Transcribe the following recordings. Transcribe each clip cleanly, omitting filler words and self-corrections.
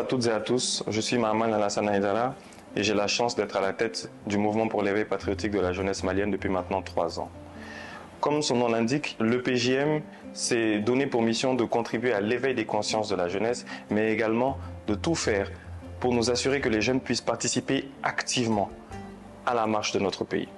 toutes et à tous, je suis Mahaman Alassane Aïdara et j'ai la chance d'être à la tête du mouvement pour l'éveil patriotique de la jeunesse malienne depuis maintenant 3 ans. Comme son nom l'indique, le PJM s'est donné pour mission de contribuer à l'éveil des consciences de la jeunesse, mais également de tout faire pour nous assurer que les jeunes puissent participer activement à la marche de notre pays.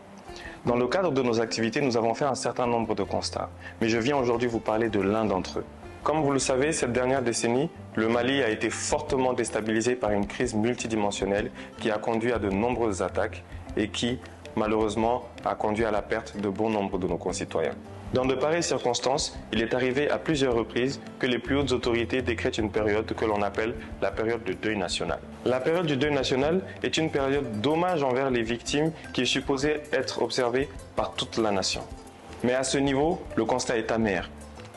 Dans le cadre de nos activités, nous avons fait un certain nombre de constats, mais je viens aujourd'hui vous parler de l'un d'entre eux. Comme vous le savez, cette dernière décennie, le Mali a été fortement déstabilisé par une crise multidimensionnelle qui a conduit à de nombreuses attaques et qui, malheureusement, a conduit à la perte de bon nombre de nos concitoyens. Dans de pareilles circonstances, il est arrivé à plusieurs reprises que les plus hautes autorités décrètent une période que l'on appelle la période de deuil national. La période du deuil national est une période d'hommage envers les victimes qui est supposée être observée par toute la nation. Mais à ce niveau, le constat est amer.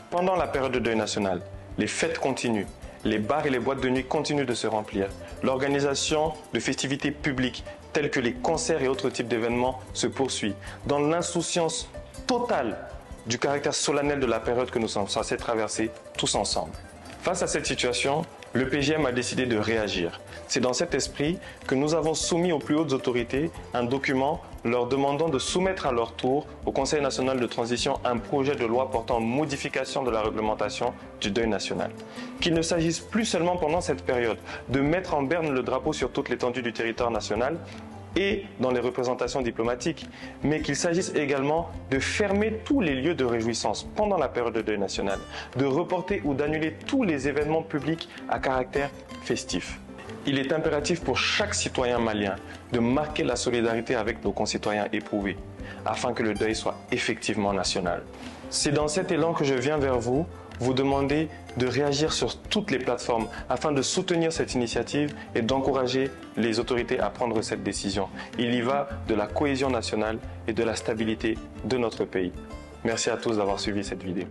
Pendant la période de deuil national, les fêtes continuent, les bars et les boîtes de nuit continuent de se remplir. L'organisation de festivités publiques telles que les concerts et autres types d'événements se poursuit. Dans l'insouciance totale du caractère solennel de la période que nous sommes censés traverser tous ensemble. Face à cette situation, le PJM a décidé de réagir. C'est dans cet esprit que nous avons soumis aux plus hautes autorités un document leur demandant de soumettre à leur tour au Conseil national de transition un projet de loi portant modification de la réglementation du deuil national. Qu'il ne s'agisse plus seulement pendant cette période de mettre en berne le drapeau sur toute l'étendue du territoire national et dans les représentations diplomatiques, mais qu'il s'agisse également de fermer tous les lieux de réjouissance pendant la période de deuil national, de reporter ou d'annuler tous les événements publics à caractère festif. Il est impératif pour chaque citoyen malien de marquer la solidarité avec nos concitoyens éprouvés, afin que le deuil soit effectivement national. C'est dans cet élan que je viens vers vous demander de réagir sur toutes les plateformes afin de soutenir cette initiative et d'encourager les autorités à prendre cette décision. Il y va de la cohésion nationale et de la stabilité de notre pays. Merci à tous d'avoir suivi cette vidéo.